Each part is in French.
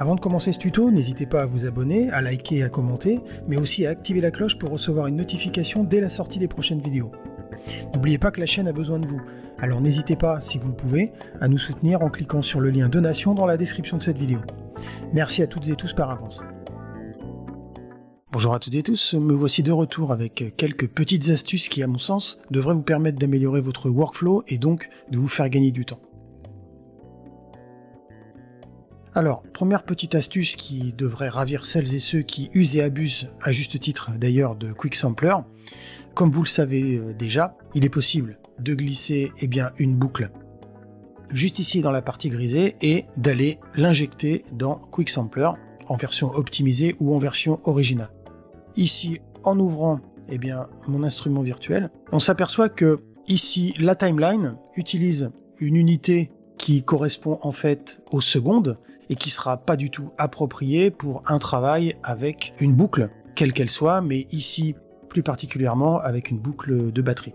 Avant de commencer ce tuto, n'hésitez pas à vous abonner, à liker et à commenter, mais aussi à activer la cloche pour recevoir une notification dès la sortie des prochaines vidéos. N'oubliez pas que la chaîne a besoin de vous, alors n'hésitez pas, si vous le pouvez, à nous soutenir en cliquant sur le lien donation dans la description de cette vidéo. Merci à toutes et tous par avance. Bonjour à toutes et tous, me voici de retour avec quelques petites astuces qui, à mon sens, devraient vous permettre d'améliorer votre workflow et donc de vous faire gagner du temps. Alors, première petite astuce qui devrait ravir celles et ceux qui usent et abusent, à juste titre d'ailleurs, de Quick Sampler. Comme vous le savez déjà, il est possible de glisser une boucle juste ici dans la partie grisée et d'aller l'injecter dans Quick Sampler en version optimisée ou en version originale. Ici, en ouvrant mon instrument virtuel, on s'aperçoit que ici la timeline utilise une unité qui correspond en fait aux secondes et qui sera pas du tout appropriée pour un travail avec une boucle, quelle qu'elle soit, mais ici plus particulièrement avec une boucle de batterie.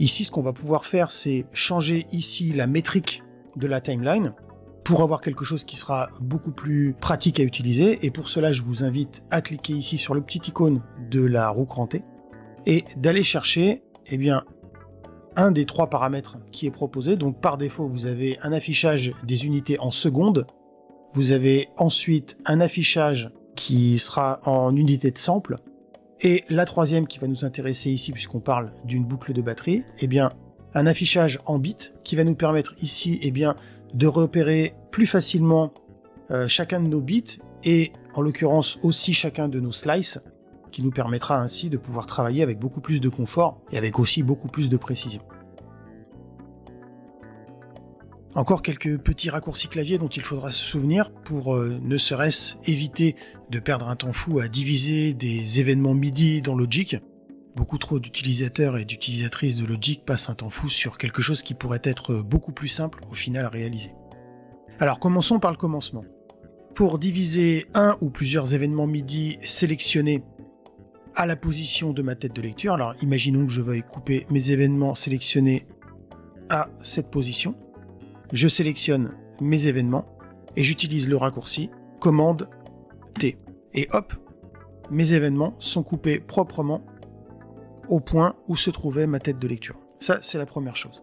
Ici, ce qu'on va pouvoir faire, c'est changer ici la métrique de la timeline pour avoir quelque chose qui sera beaucoup plus pratique à utiliser, et pour cela, je vous invite à cliquer ici sur le petit icône de la roue crantée et d'aller chercher un des trois paramètres qui est proposé. Donc par défaut, vous avez un affichage des unités en secondes. Vous avez ensuite un affichage qui sera en unité de sample. Et la troisième qui va nous intéresser ici, puisqu'on parle d'une boucle de batterie, un affichage en bits qui va nous permettre ici de repérer plus facilement chacun de nos bits et en l'occurrence aussi chacun de nos slices, qui nous permettra ainsi de pouvoir travailler avec beaucoup plus de confort et avec aussi beaucoup plus de précision. Encore quelques petits raccourcis clavier dont il faudra se souvenir pour ne serait-ce éviter de perdre un temps fou à diviser des événements MIDI dans Logic. Beaucoup trop d'utilisateurs et d'utilisatrices de Logic passent un temps fou sur quelque chose qui pourrait être beaucoup plus simple au final à réaliser. Alors commençons par le commencement. Pour diviser un ou plusieurs événements MIDI sélectionnés à la position de ma tête de lecture, alors imaginons que je veuille couper mes événements sélectionnés à cette position. Je sélectionne mes événements et j'utilise le raccourci commande T. Et hop, mes événements sont coupés proprement au point où se trouvait ma tête de lecture. Ça, c'est la première chose.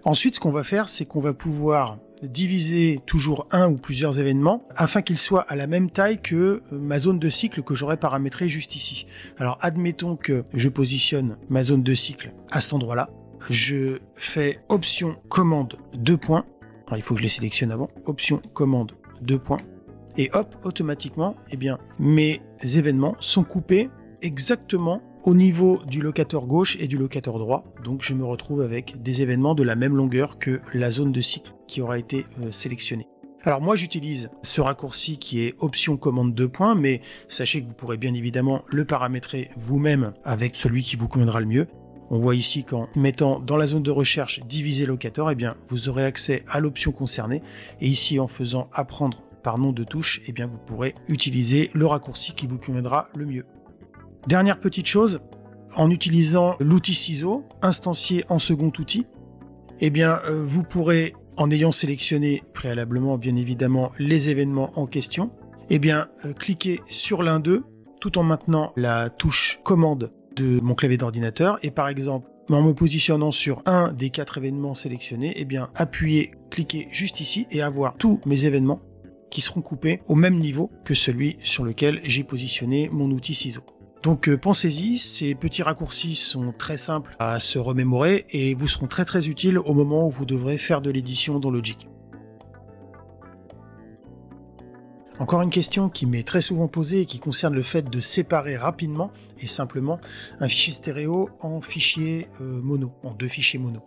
Ensuite, ce qu'on va faire, c'est qu'on va pouvoir diviser toujours un ou plusieurs événements afin qu'ils soient à la même taille que ma zone de cycle que j'aurais paramétrée juste ici. Alors, admettons que je positionne ma zone de cycle à cet endroit-là. Je fais option commande 2 points. Alors, il faut que je les sélectionne avant. Option commande 2 points. Et hop, automatiquement, mes événements sont coupés exactement au niveau du locateur gauche et du locateur droit. Donc je me retrouve avec des événements de la même longueur que la zone de cycle qui aura été sélectionnée. Alors moi j'utilise ce raccourci qui est option commande 2 points, mais sachez que vous pourrez bien évidemment le paramétrer vous-même avec celui qui vous conviendra le mieux. On voit ici qu'en mettant dans la zone de recherche diviser locateur, vous aurez accès à l'option concernée. Et ici en faisant apprendre par nom de touche, vous pourrez utiliser le raccourci qui vous conviendra le mieux. Dernière petite chose, en utilisant l'outil ciseau, instancié en second outil, vous pourrez, en ayant sélectionné préalablement bien évidemment les événements en question, cliquer sur l'un d'eux tout en maintenant la touche commande de mon clavier d'ordinateur et par exemple en me positionnant sur un des 4 événements sélectionnés, appuyer, cliquer juste ici et avoir tous mes événements qui seront coupés au même niveau que celui sur lequel j'ai positionné mon outil ciseau. Donc pensez-y, ces petits raccourcis sont très simples à se remémorer et vous seront très utiles au moment où vous devrez faire de l'édition dans Logic. Encore une question qui m'est très souvent posée et qui concerne le fait de séparer rapidement et simplement un fichier stéréo en fichier mono, en 2 fichiers mono.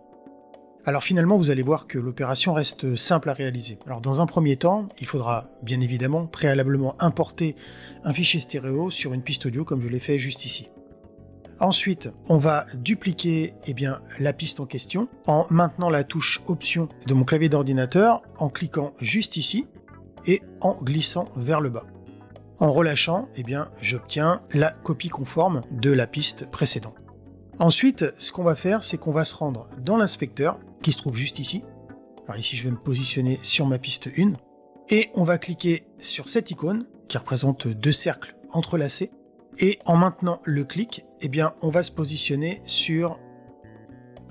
Alors finalement, vous allez voir que l'opération reste simple à réaliser. Alors dans un premier temps, il faudra bien évidemment préalablement importer un fichier stéréo sur une piste audio comme je l'ai fait juste ici. Ensuite, on va dupliquer la piste en question en maintenant la touche option de mon clavier d'ordinateur, en cliquant juste ici et en glissant vers le bas. En relâchant, j'obtiens la copie conforme de la piste précédente. Ensuite, ce qu'on va faire, c'est qu'on va se rendre dans l'inspecteur, qui se trouve juste ici. Alors ici, je vais me positionner sur ma piste 1. Et on va cliquer sur cette icône qui représente 2 cercles entrelacés. Et en maintenant le clic, eh bien, on va se positionner sur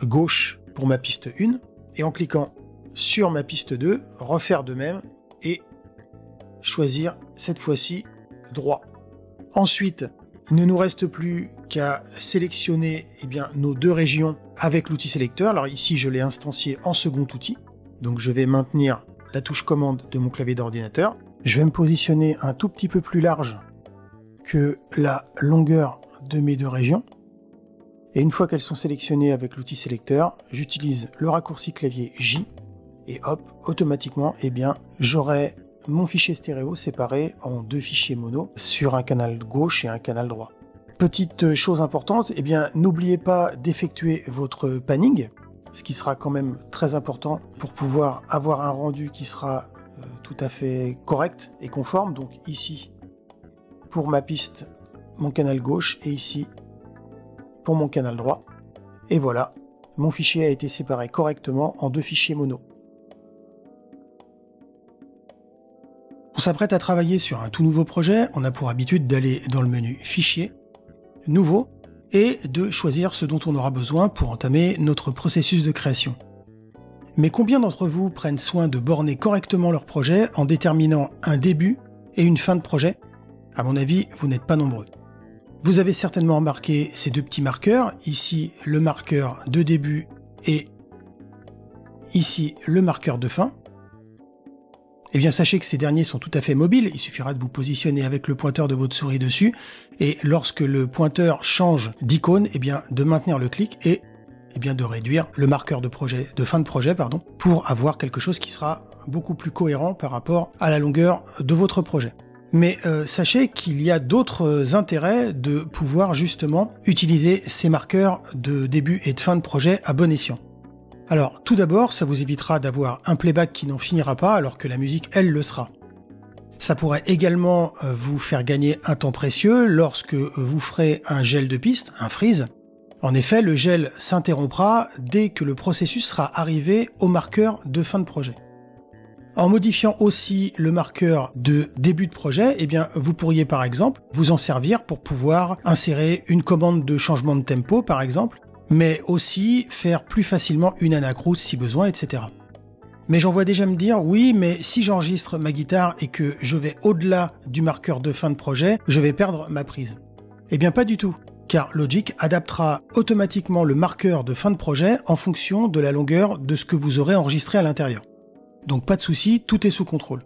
gauche pour ma piste 1. Et en cliquant sur ma piste 2, refaire de même et choisir cette fois-ci droit. Ensuite, il ne nous reste plus qu'à sélectionner nos 2 régions avec l'outil sélecteur. Alors ici, je l'ai instancié en second outil. Donc je vais maintenir la touche commande de mon clavier d'ordinateur. Je vais me positionner un tout petit peu plus large que la longueur de mes 2 régions. Et une fois qu'elles sont sélectionnées avec l'outil sélecteur, j'utilise le raccourci clavier J et hop, automatiquement, j'aurai mon fichier stéréo séparé en 2 fichiers mono sur un canal gauche et un canal droit. Petite chose importante, n'oubliez pas d'effectuer votre panning, ce qui sera quand même très important pour pouvoir avoir un rendu qui sera tout à fait correct et conforme. Donc ici, pour ma piste, mon canal gauche, et ici, pour mon canal droit. Et voilà, mon fichier a été séparé correctement en 2 fichiers mono. On s'apprête à travailler sur un tout nouveau projet. On a pour habitude d'aller dans le menu Fichier, Nouveau, et de choisir ce dont on aura besoin pour entamer notre processus de création. Mais combien d'entre vous prennent soin de borner correctement leur projet en déterminant un début et une fin de projet? À mon avis, vous n'êtes pas nombreux. Vous avez certainement remarqué ces 2 petits marqueurs, ici le marqueur de début et ici le marqueur de fin. Sachez que ces derniers sont tout à fait mobiles, il suffira de vous positionner avec le pointeur de votre souris dessus, et lorsque le pointeur change d'icône, de maintenir le clic et de réduire le marqueur de fin de projet, pour avoir quelque chose qui sera beaucoup plus cohérent par rapport à la longueur de votre projet. Mais sachez qu'il y a d'autres intérêts de pouvoir justement utiliser ces marqueurs de début et de fin de projet à bon escient. Alors, tout d'abord, ça vous évitera d'avoir un playback qui n'en finira pas alors que la musique, elle, le sera. Ça pourrait également vous faire gagner un temps précieux lorsque vous ferez un gel de piste, un freeze. En effet, le gel s'interrompra dès que le processus sera arrivé au marqueur de fin de projet. En modifiant aussi le marqueur de début de projet, vous pourriez par exemple vous en servir pour pouvoir insérer une commande de changement de tempo par exemple, mais aussi faire plus facilement une anacrouse si besoin, etc. Mais j'en vois déjà me dire, oui, mais si j'enregistre ma guitare et que je vais au-delà du marqueur de fin de projet, je vais perdre ma prise. Pas du tout, car Logic adaptera automatiquement le marqueur de fin de projet en fonction de la longueur de ce que vous aurez enregistré à l'intérieur. Donc pas de souci, tout est sous contrôle.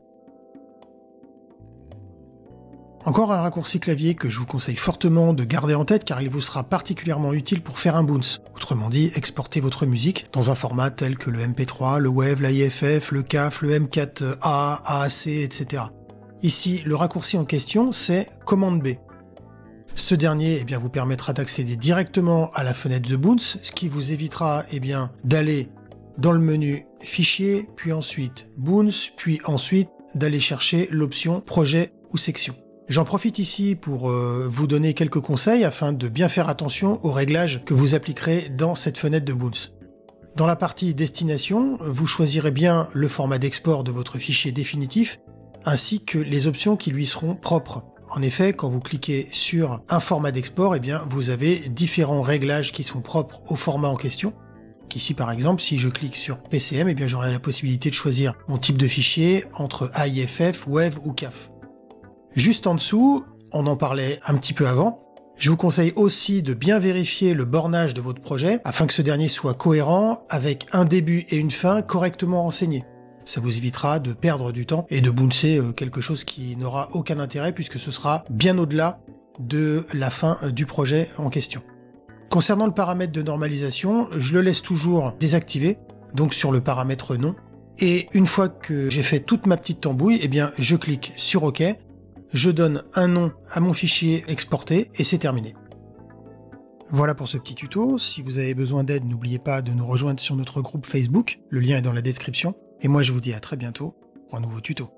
Encore un raccourci clavier que je vous conseille fortement de garder en tête car il vous sera particulièrement utile pour faire un bounce. Autrement dit, exporter votre musique dans un format tel que le MP3, le WAV, l'AIFF, le CAF, le M4A, AAC, etc. Ici, le raccourci en question, c'est commande B. Ce dernier vous permettra d'accéder directement à la fenêtre de bounce, ce qui vous évitera d'aller dans le menu Fichier, puis ensuite Bounce, puis ensuite d'aller chercher l'option Projet ou Section. J'en profite ici pour vous donner quelques conseils afin de bien faire attention aux réglages que vous appliquerez dans cette fenêtre de Bounce. Dans la partie Destination, vous choisirez bien le format d'export de votre fichier définitif, ainsi que les options qui lui seront propres. En effet, quand vous cliquez sur un format d'export, vous avez différents réglages qui sont propres au format en question. Ici par exemple, si je clique sur PCM, j'aurai la possibilité de choisir mon type de fichier entre AIFF, WAV ou CAF. Juste en dessous, on en parlait un petit peu avant, je vous conseille aussi de bien vérifier le bornage de votre projet afin que ce dernier soit cohérent avec un début et une fin correctement renseignés. Ça vous évitera de perdre du temps et de bouncer quelque chose qui n'aura aucun intérêt puisque ce sera bien au-delà de la fin du projet en question. Concernant le paramètre de normalisation, je le laisse toujours désactivé, donc sur le paramètre non. Et une fois que j'ai fait toute ma petite tambouille, je clique sur OK, je donne un nom à mon fichier exporté et c'est terminé. Voilà pour ce petit tuto. Si vous avez besoin d'aide, n'oubliez pas de nous rejoindre sur notre groupe Facebook. Le lien est dans la description. Et moi, je vous dis à très bientôt pour un nouveau tuto.